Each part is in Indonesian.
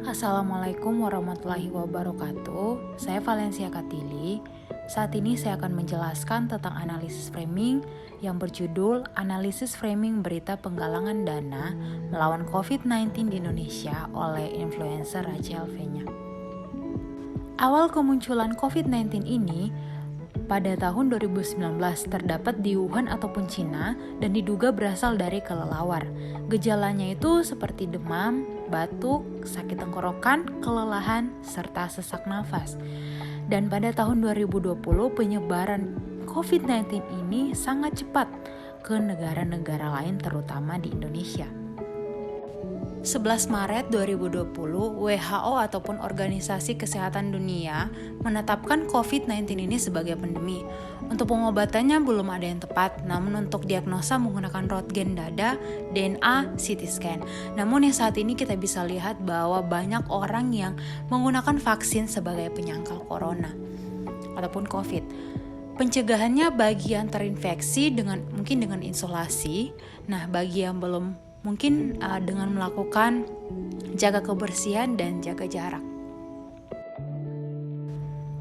Assalamualaikum warahmatullahi wabarakatuh. Saya Valencia Katili. Saat ini saya akan menjelaskan tentang analisis framing yang berjudul Analisis Framing Berita Penggalangan Dana Melawan COVID-19 di Indonesia oleh influencer Rachel Fenya. Awal kemunculan COVID-19 ini pada tahun 2019 terdapat di Wuhan ataupun Cina dan diduga berasal dari kelelawar. Gejalanya itu seperti demam, batuk, sakit tenggorokan, kelelahan, serta sesak nafas. Dan pada tahun 2020 penyebaran COVID-19 ini sangat cepat ke negara-negara lain terutama di Indonesia. 11 Maret 2020, WHO ataupun Organisasi Kesehatan Dunia menetapkan COVID-19 ini sebagai pandemi. Untuk pengobatannya belum ada yang tepat, namun untuk diagnosa menggunakan röntgen dada, DNA, CT scan. Namun yang saat ini kita bisa lihat bahwa banyak orang yang menggunakan vaksin sebagai penyangkal corona ataupun COVID. Pencegahannya bagi yang terinfeksi mungkin dengan isolasi. Nah, bagi yang belum mungkin dengan melakukan jaga kebersihan dan jaga jarak.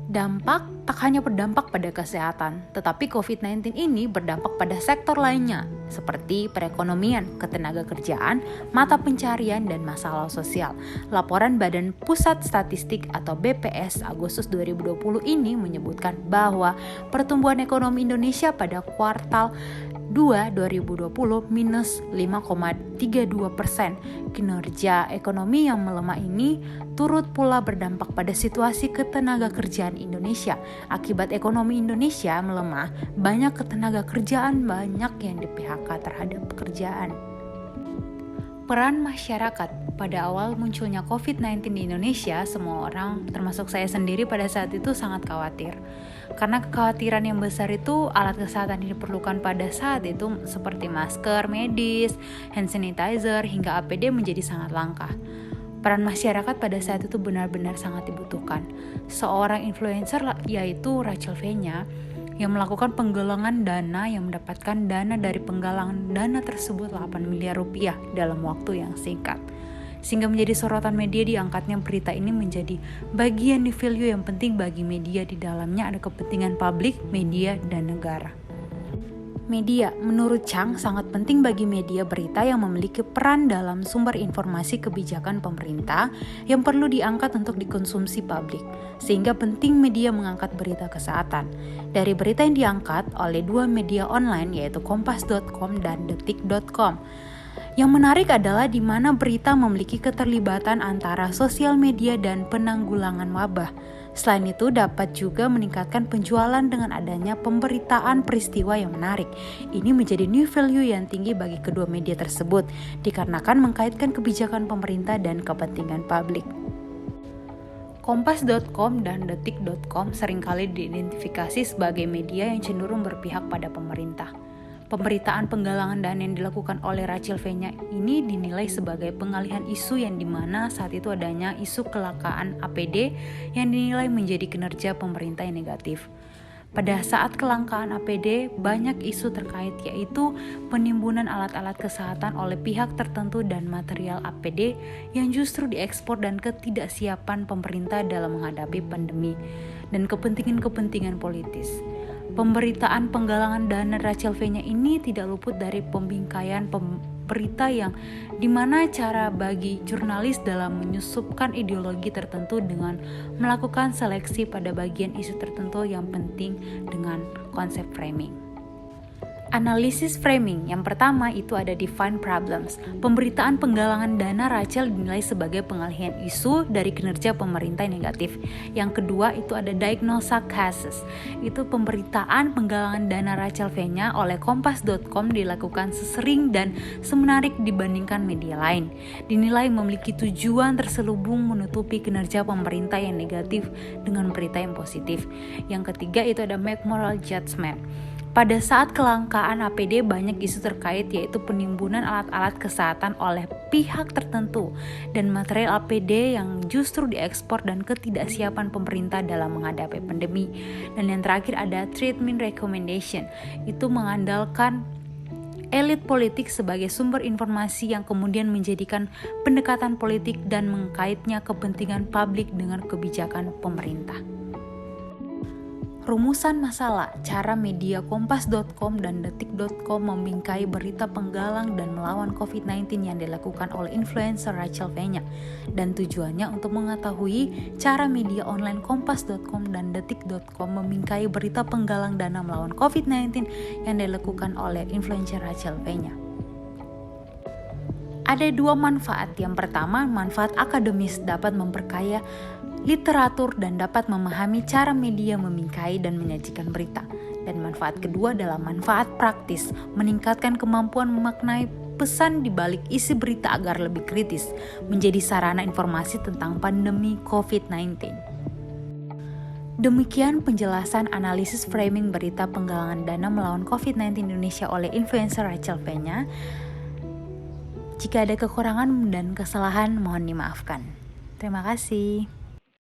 Dampak tak hanya berdampak pada kesehatan, tetapi COVID-19 ini berdampak pada sektor lainnya, seperti perekonomian, ketenagakerjaan, mata pencarian, dan masalah sosial. Laporan Badan Pusat Statistik atau BPS Agustus 2020 ini menyebutkan bahwa pertumbuhan ekonomi Indonesia pada kuartal 2 2020 minus 5,32%. Kinerja ekonomi yang melemah ini turut pula berdampak pada situasi ketenagakerjaan Indonesia. Akibat ekonomi Indonesia melemah, banyak ketenagakerjaan yang di-PHK terhadap pekerjaan. Peran masyarakat. Pada awal munculnya COVID-19 di Indonesia, semua orang, termasuk saya sendiri pada saat itu sangat khawatir. Karena kekhawatiran yang besar itu, alat kesehatan yang diperlukan pada saat itu seperti masker medis, hand sanitizer, hingga APD menjadi sangat langka. Peran masyarakat pada saat itu benar-benar sangat dibutuhkan. Seorang influencer yaitu Rachel Fenya yang melakukan penggalangan dana yang mendapatkan dana dari penggalangan dana tersebut 8 miliar rupiah dalam waktu yang singkat. Sehingga menjadi sorotan media diangkatnya berita ini menjadi bagian di value yang penting bagi media. Di dalamnya ada kepentingan publik, media, dan negara. Media, menurut Chang, sangat penting bagi media berita yang memiliki peran dalam sumber informasi kebijakan pemerintah yang perlu diangkat untuk dikonsumsi publik. Sehingga penting media mengangkat berita kesehatan. Dari berita yang diangkat oleh dua media online yaitu kompas.com dan detik.com. Yang menarik adalah di mana berita memiliki keterlibatan antara sosial media dan penanggulangan wabah. Selain itu dapat juga meningkatkan penjualan dengan adanya pemberitaan peristiwa yang menarik. Ini menjadi new value yang tinggi bagi kedua media tersebut, dikarenakan mengkaitkan kebijakan pemerintah dan kepentingan publik. Kompas.com dan detik.com seringkali diidentifikasi sebagai media yang cenderung berpihak pada pemerintah. Pemberitaan penggalangan dana yang dilakukan oleh Rachel Fenya ini dinilai sebagai pengalihan isu yang dimana saat itu adanya isu kelangkaan APD yang dinilai menjadi kinerja pemerintah yang negatif. Pada saat kelangkaan APD, banyak isu terkait yaitu penimbunan alat-alat kesehatan oleh pihak tertentu dan material APD yang justru diekspor dan ketidaksiapan pemerintah dalam menghadapi pandemi dan kepentingan-kepentingan politis. Pemberitaan penggalangan dana Rachel Fenya ini tidak luput dari pembingkaian berita yang dimana cara bagi jurnalis dalam menyusupkan ideologi tertentu dengan melakukan seleksi pada bagian isu tertentu yang penting dengan konsep framing. Analisis framing yang pertama itu ada define problems. Pemberitaan penggalangan dana Rachel dinilai sebagai pengalihan isu dari kinerja pemerintah yang negatif. Yang kedua itu ada diagnosa cases. Itu pemberitaan penggalangan dana Rachel Fenya oleh kompas.com dilakukan sesering dan semenarik dibandingkan media lain. Dinilai memiliki tujuan terselubung menutupi kinerja pemerintah yang negatif dengan berita yang positif. Yang ketiga itu ada make moral judgment. Pada saat kelangkaan APD banyak isu terkait yaitu penimbunan alat-alat kesehatan oleh pihak tertentu dan material APD yang justru diekspor dan ketidaksiapan pemerintah dalam menghadapi pandemi. Dan yang terakhir ada treatment recommendation, itu mengandalkan elit politik sebagai sumber informasi yang kemudian menjadikan pendekatan politik dan mengkaitnya kepentingan publik dengan kebijakan pemerintah. Rumusan masalah, cara media Kompas.com dan Detik.com membingkai berita penggalang dan melawan COVID-19 yang dilakukan oleh influencer Rachel Fenya, dan tujuannya untuk mengetahui cara media online Kompas.com dan Detik.com membingkai berita penggalang dana melawan COVID-19 yang dilakukan oleh influencer Rachel Fenya. Ada dua manfaat. Yang pertama, manfaat akademis dapat memperkaya literatur dan dapat memahami cara media membingkai dan menyajikan berita. Dan manfaat kedua adalah manfaat praktis, meningkatkan kemampuan memaknai pesan di balik isi berita agar lebih kritis, menjadi sarana informasi tentang pandemi COVID-19. Demikian penjelasan analisis framing berita penggalangan dana melawan COVID-19 Indonesia oleh influencer Rachel Fenya. Jika ada kekurangan dan kesalahan, mohon dimaafkan. Terima kasih.